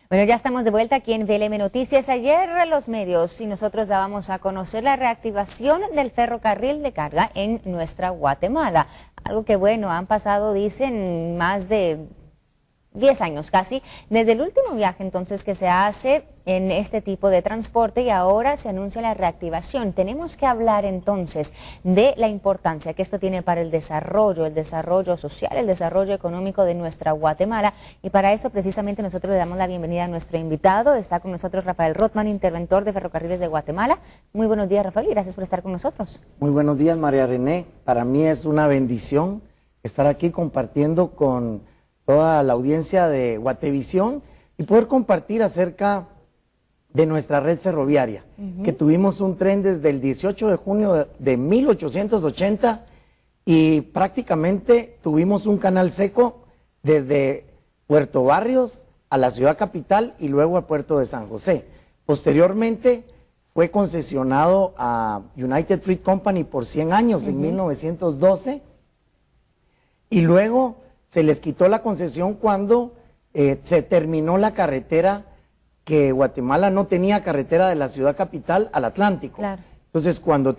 Bueno, ya estamos de vuelta aquí en VLM Noticias. Ayer los medios y nosotros dábamos a conocer la reactivación del ferrocarril de carga en nuestra Guatemala. Algo que bueno, han pasado, dicen, más de 10 años casi, desde el último viaje entonces que se hace en este tipo de transporte y ahora se anuncia la reactivación. Tenemos que hablar entonces de la importancia que esto tiene para el desarrollo social, el desarrollo económico de nuestra Guatemala, y para eso precisamente nosotros le damos la bienvenida a nuestro invitado. Está con nosotros Rafael Rothman, interventor de Ferrocarriles de Guatemala. Muy buenos días, Rafael, y gracias por estar con nosotros. Muy buenos días, María René. Para mí es una bendición estar aquí compartiendo con toda la audiencia de Guatevisión y poder compartir acerca de nuestra red ferroviaria, que tuvimos un tren desde el 18 de junio de 1880 y prácticamente tuvimos un canal seco desde Puerto Barrios a la ciudad capital y luego al puerto de San José. Posteriormente fue concesionado a United Fruit Company por 100 años en 1912 y luego se les quitó la concesión cuando se terminó la carretera, que Guatemala no tenía carretera de la ciudad capital al Atlántico. Claro. Entonces, cuando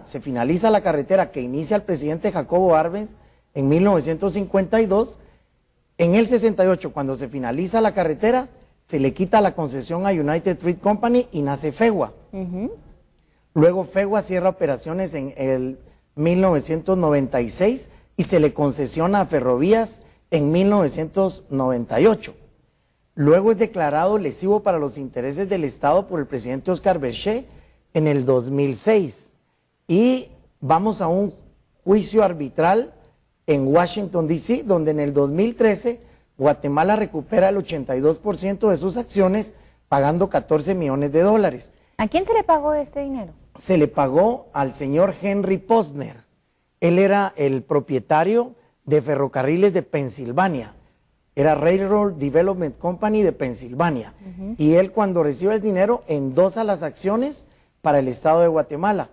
se finaliza la carretera que inicia el presidente Jacobo Arbenz en 1952, en el 68, cuando se finaliza la carretera, se le quita la concesión a United Fruit Company y nace FEGUA. Luego FEGUA cierra operaciones en el 1996 y se le concesiona a Ferrovías en 1998. Luego es declarado lesivo para los intereses del Estado por el presidente Oscar Berché en el 2006. Y vamos a un juicio arbitral en Washington, D.C., donde en el 2013 Guatemala recupera el 82% de sus acciones, pagando 14 millones de dólares. ¿A quién se le pagó este dinero? Se le pagó al señor Henry Posner. Él era el propietario de Ferrocarriles de Pensilvania. Era Railroad Development Company de Pensilvania. Y él, cuando recibe el dinero, endosa las acciones para el Estado de Guatemala.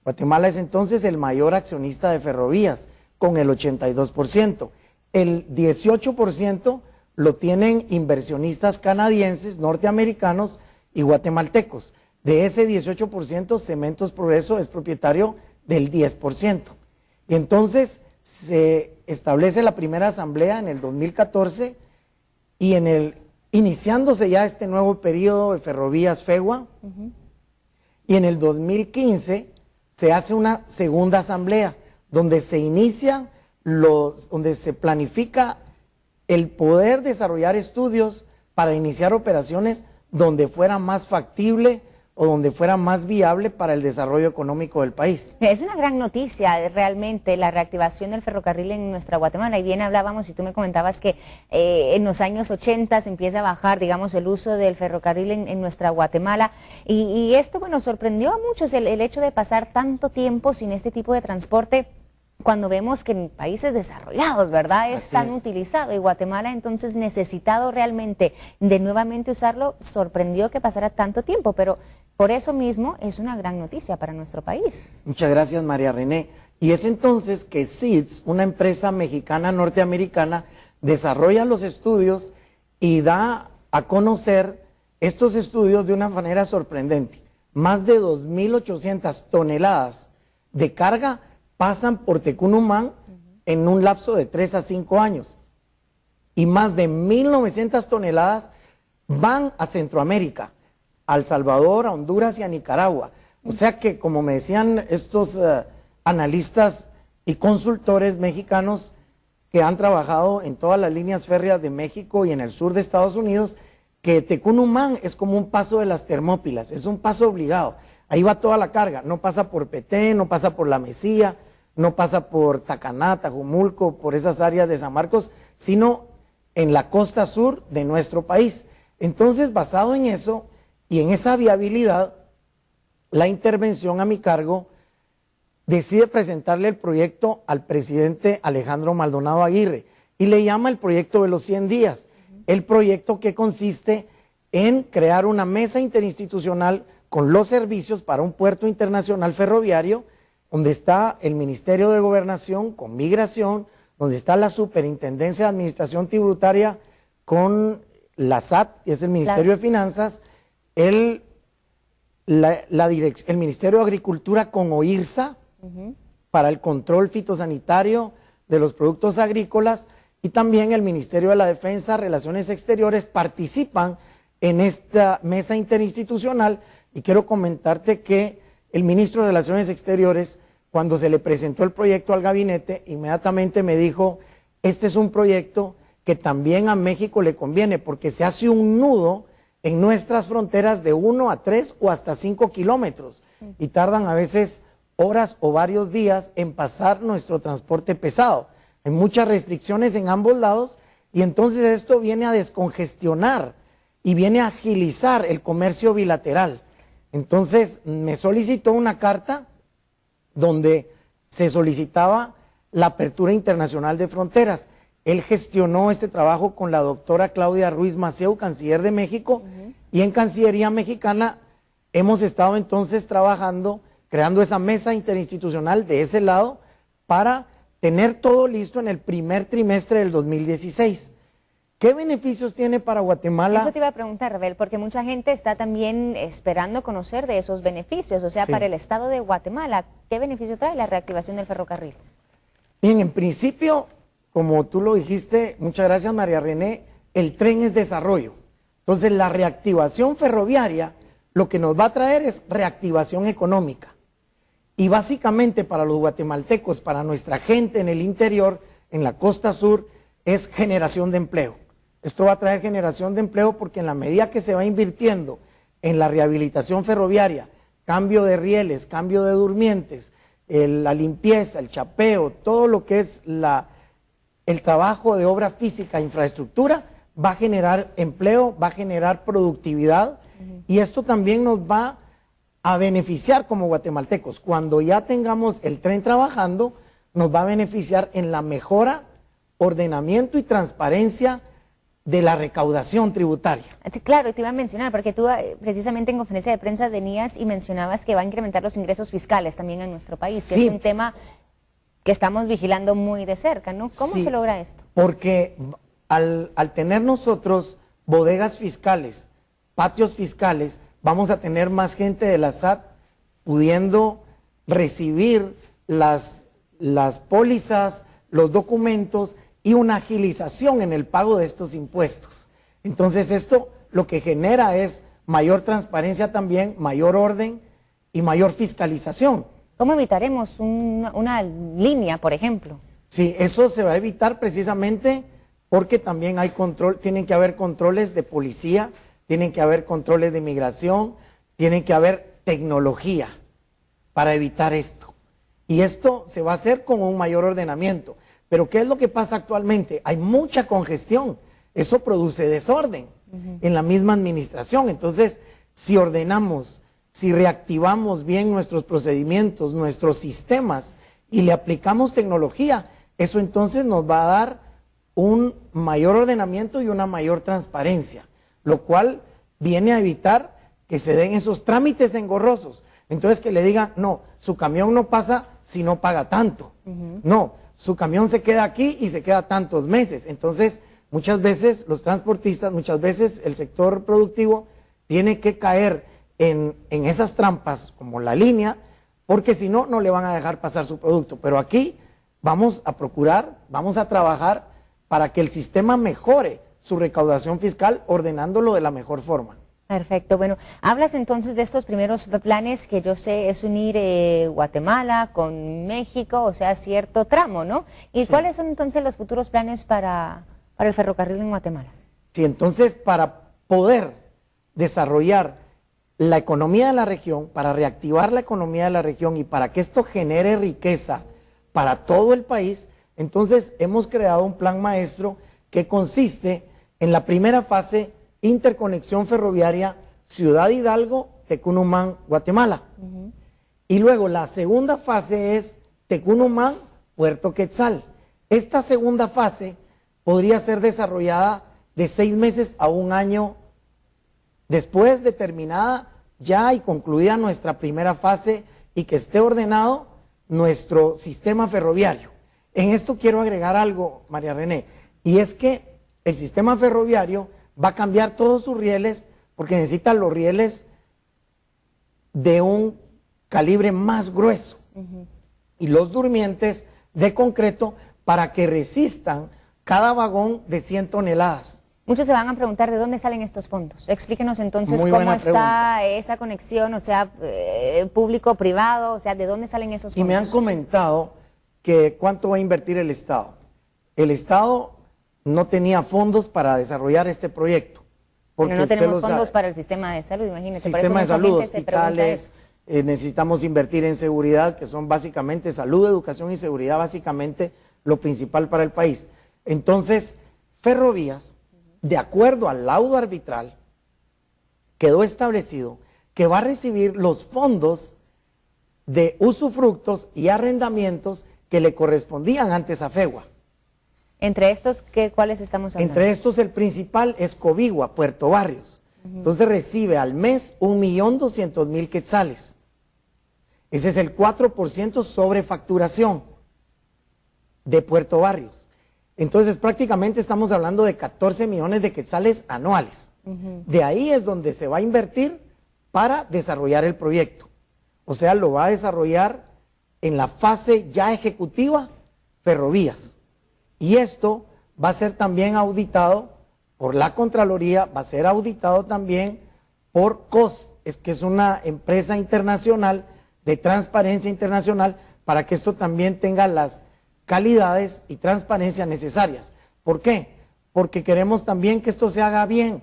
Guatemala es entonces el mayor accionista de Ferrovías, con el 82%. El 18% lo tienen inversionistas canadienses, norteamericanos y guatemaltecos. De ese 18%, Cementos Progreso es propietario del 10%. Y entonces se establece la primera asamblea en el 2014 y iniciándose ya este nuevo periodo de Ferrovías FEGUA, y en el 2015 se hace una segunda asamblea donde se inicia, donde se planifica el poder desarrollar estudios para iniciar operaciones donde fuera más factible o donde fuera más viable para el desarrollo económico del país. Es una gran noticia realmente la reactivación del ferrocarril en nuestra Guatemala. Y bien hablábamos y tú me comentabas que en los años 80 se empieza a bajar, digamos, el uso del ferrocarril en nuestra Guatemala. Y esto, bueno, sorprendió a muchos el hecho de pasar tanto tiempo sin este tipo de transporte, cuando vemos que en países desarrollados, ¿verdad?, es tan utilizado, y Guatemala entonces necesitado realmente de nuevamente usarlo. Sorprendió que pasara tanto tiempo, pero por eso mismo es una gran noticia para nuestro país. Muchas gracias, María René. Y es entonces que SEEDS, una empresa mexicana norteamericana, desarrolla los estudios y da a conocer estos estudios de una manera sorprendente. Más de 2.800 toneladas de carga pasan por Tecunumán en un lapso de 3 a 5 años. Y más de 1.900 toneladas van a Centroamérica, a El Salvador, a Honduras y a Nicaragua. O sea que, como me decían estos analistas y consultores mexicanos que han trabajado en todas las líneas férreas de México y en el sur de Estados Unidos, que Tecunumán es como un paso de las Termópilas, es un paso obligado. Ahí va toda la carga, no pasa por Petén, no pasa por La Mesía, no pasa por Tacaná, Tajumulco, por esas áreas de San Marcos, sino en la costa sur de nuestro país. Entonces, basado en eso y en esa viabilidad, la intervención a mi cargo decide presentarle el proyecto al presidente Alejandro Maldonado Aguirre y le llama el proyecto de los 100 días. El proyecto que consiste en crear una mesa interinstitucional con los servicios para un puerto internacional ferroviario, donde está el Ministerio de Gobernación con Migración, donde está la Superintendencia de Administración Tributaria con la SAT, que es el Ministerio de Finanzas, el Ministerio de Agricultura con OIRSA, para el control fitosanitario de los productos agrícolas, y también el Ministerio de la Defensa, Relaciones Exteriores, participan en esta mesa interinstitucional. Y quiero comentarte que el ministro de Relaciones Exteriores, cuando se le presentó el proyecto al gabinete, inmediatamente me dijo, este es un proyecto que también a México le conviene, porque se hace un nudo en nuestras fronteras de 1 a 3 o hasta 5 kilómetros, y tardan a veces horas o varios días en pasar nuestro transporte pesado. Hay muchas restricciones en ambos lados, y entonces esto viene a descongestionar y viene a agilizar el comercio bilateral. Entonces me solicitó una carta donde se solicitaba la apertura internacional de fronteras. Él gestionó este trabajo con la doctora Claudia Ruiz Massieu, canciller de México, y en Cancillería Mexicana hemos estado entonces trabajando, creando esa mesa interinstitucional de ese lado para tener todo listo en el primer trimestre del 2016. ¿Qué beneficios tiene para Guatemala? Eso te iba a preguntar, Rebel, porque mucha gente está también esperando conocer de esos beneficios, o sea, Sí. para el estado de Guatemala, ¿qué beneficio trae la reactivación del ferrocarril? Bien, en principio, como tú lo dijiste, muchas gracias María René, el tren es desarrollo. Entonces la reactivación ferroviaria lo que nos va a traer es reactivación económica. Y básicamente para los guatemaltecos, para nuestra gente en el interior, en la costa sur, es generación de empleo. Esto va a traer generación de empleo porque en la medida que se va invirtiendo en la rehabilitación ferroviaria, cambio de rieles, cambio de durmientes, la limpieza, el chapeo, todo lo que es el trabajo de obra física, infraestructura, va a generar empleo, va a generar productividad, y esto también nos va a beneficiar como guatemaltecos. Cuando ya tengamos el tren trabajando, nos va a beneficiar en la mejora, ordenamiento y transparencia de la recaudación tributaria. Claro, te iba a mencionar, porque tú precisamente en conferencia de prensa venías y mencionabas que va a incrementar los ingresos fiscales también en nuestro país, que Sí. es un tema que estamos vigilando muy de cerca, ¿no? ¿Cómo Sí, se logra esto? Porque al tener nosotros bodegas fiscales, patios fiscales, vamos a tener más gente de la SAT pudiendo recibir las pólizas, los documentos y una agilización en el pago de estos impuestos. Entonces esto lo que genera es mayor transparencia también, mayor orden y mayor fiscalización. ¿Cómo evitaremos una línea, por ejemplo? Sí, eso se va a evitar precisamente porque también hay control, tienen que haber controles de policía, tienen que haber controles de inmigración, tienen que haber tecnología para evitar esto. Y esto se va a hacer con un mayor ordenamiento. Pero ¿qué es lo que pasa actualmente? Hay mucha congestión, eso produce desorden en la misma administración. Entonces, si ordenamos, si reactivamos bien nuestros procedimientos, nuestros sistemas y le aplicamos tecnología, eso entonces nos va a dar un mayor ordenamiento y una mayor transparencia, lo cual viene a evitar que se den esos trámites engorrosos. Entonces que le digan, no, su camión no pasa si no paga tanto. No, su camión se queda aquí y se queda tantos meses. Entonces, muchas veces los transportistas, muchas veces el sector productivo tiene que caer en esas trampas como la línea, porque si no, no le van a dejar pasar su producto. Pero aquí vamos a procurar, vamos a trabajar para que el sistema mejore su recaudación fiscal ordenándolo de la mejor forma. Perfecto, bueno, hablas entonces de estos primeros planes que yo sé es unir Guatemala con México, o sea, cierto tramo, ¿no? ¿Y Sí. cuáles son entonces los futuros planes para el ferrocarril en Guatemala? Sí, entonces para poder desarrollar la economía de la región, para reactivar la economía de la región y para que esto genere riqueza para todo el país, entonces hemos creado un plan maestro que consiste en la primera fase, interconexión ferroviaria Ciudad Hidalgo, Tecunumán, Guatemala. Y luego la segunda fase es Tecunumán, Puerto Quetzal. Esta segunda fase podría ser desarrollada de 6 meses a 1 año después de terminada ya y concluida nuestra primera fase y que esté ordenado nuestro sistema ferroviario. En esto quiero agregar algo, María René, y es que el sistema ferroviario va a cambiar todos sus rieles porque necesita los rieles de un calibre más grueso y los durmientes de concreto para que resistan cada vagón de 100 toneladas. Muchos se van a preguntar de dónde salen estos fondos. Explíquenos entonces Muy cómo buena está pregunta. esa conexión, o sea, público-privado, o sea, de dónde salen esos fondos. Y me han comentado que cuánto va a invertir el Estado. El Estado no tenía fondos para desarrollar este proyecto. Pero no usted tenemos lo sabe. fondos para el sistema de salud, imagínese. Por eso Sistema de mucha salud, gente se pregunta hospitales, eso. necesitamos invertir en seguridad, que son básicamente salud, educación y seguridad, básicamente lo principal para el país. Entonces, Ferrovías, de acuerdo al laudo arbitral, quedó establecido que va a recibir los fondos de usufructos y arrendamientos que le correspondían antes a FEGUA. Entre estos, ¿cuáles estamos hablando? Entre estos, el principal es Cobigua, Puerto Barrios. Entonces recibe al mes 1.200.000 quetzales. Ese es el 4% sobre facturación de Puerto Barrios. Entonces prácticamente estamos hablando de 14 millones de quetzales anuales. De ahí es donde se va a invertir para desarrollar el proyecto. O sea, lo va a desarrollar en la fase ya ejecutiva Ferrovías. Y esto va a ser también auditado por la Contraloría, va a ser auditado también por COS, que es una empresa internacional de transparencia internacional, para que esto también tenga las calidades y transparencia necesarias. ¿Por qué? Porque queremos también que esto se haga bien.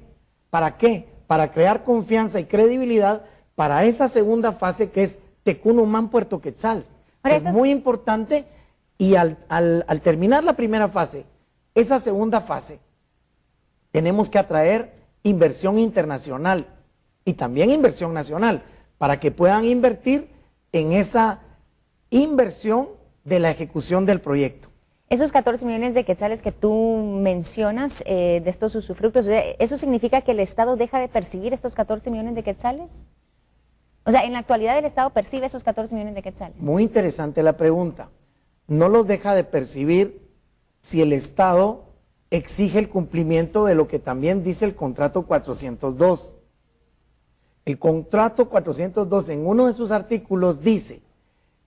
¿Para qué? Para crear confianza y credibilidad para esa segunda fase que es Tecunumán Puerto Quetzal. Es muy importante. Y al terminar la primera fase, esa segunda fase, tenemos que atraer inversión internacional y también inversión nacional para que puedan invertir en esa inversión de la ejecución del proyecto. Esos 14 millones de quetzales que tú mencionas de estos usufructos, ¿eso significa que el Estado deja de percibir estos 14 millones de quetzales? O sea, en la actualidad el Estado percibe esos 14 millones de quetzales. Muy interesante la pregunta. No los deja de percibir si el Estado exige el cumplimiento de lo que también dice el contrato 402. El contrato 402 en uno de sus artículos dice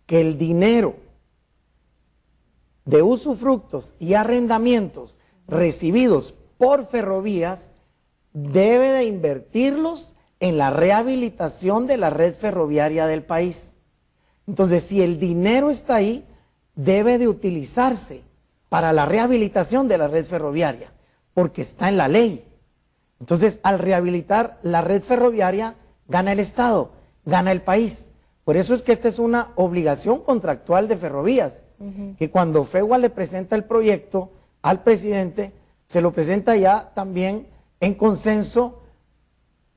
que el dinero de usufructos y arrendamientos recibidos por Ferrovías debe de invertirlos en la rehabilitación de la red ferroviaria del país. Entonces, si el dinero está ahí, debe de utilizarse para la rehabilitación de la red ferroviaria, porque está en la ley. Entonces, al rehabilitar la red ferroviaria, gana el Estado, gana el país. Por eso es que esta es una obligación contractual de Ferrovías, que cuando FEGUA le presenta el proyecto al presidente, se lo presenta ya también en consenso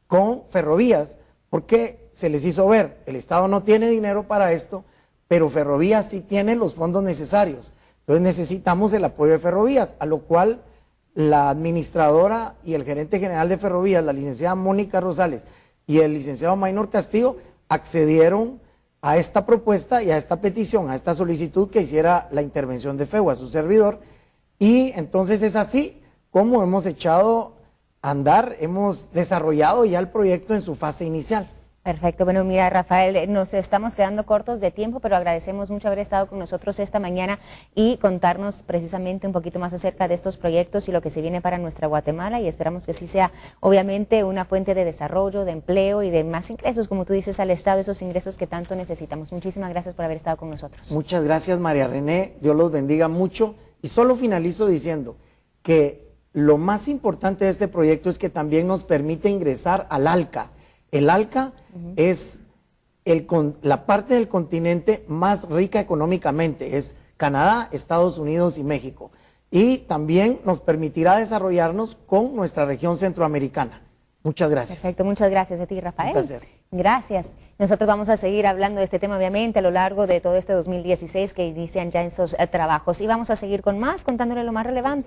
con Ferrovías, porque se les hizo ver, el Estado no tiene dinero para esto, pero Ferrovías sí tiene los fondos necesarios. Entonces necesitamos el apoyo de Ferrovías, a lo cual la administradora y el gerente general de Ferrovías, la licenciada Mónica Rosales y el licenciado Maynor Castillo, accedieron a esta propuesta y a esta petición, a esta solicitud que hiciera la intervención de FEGUA, su servidor, y entonces es así como hemos echado a andar, hemos desarrollado ya el proyecto en su fase inicial. Perfecto, bueno, mira, Rafael, nos estamos quedando cortos de tiempo, pero agradecemos mucho haber estado con nosotros esta mañana y contarnos precisamente un poquito más acerca de estos proyectos y lo que se viene para nuestra Guatemala, y esperamos que sí sea obviamente una fuente de desarrollo, de empleo y de más ingresos, como tú dices, al Estado, esos ingresos que tanto necesitamos. Muchísimas gracias por haber estado con nosotros. Muchas gracias, María René, Dios los bendiga mucho, y solo finalizo diciendo que lo más importante de este proyecto es que también nos permite ingresar al ALCA. El ALCA es la parte del continente más rica económicamente, es Canadá, Estados Unidos y México. Y también nos permitirá desarrollarnos con nuestra región centroamericana. Muchas gracias. Perfecto, muchas gracias a ti, Rafael. Un placer. Gracias. Nosotros vamos a seguir hablando de este tema, obviamente, a lo largo de todo este 2016 que inician ya esos trabajos. Y vamos a seguir con más, contándole lo más relevante.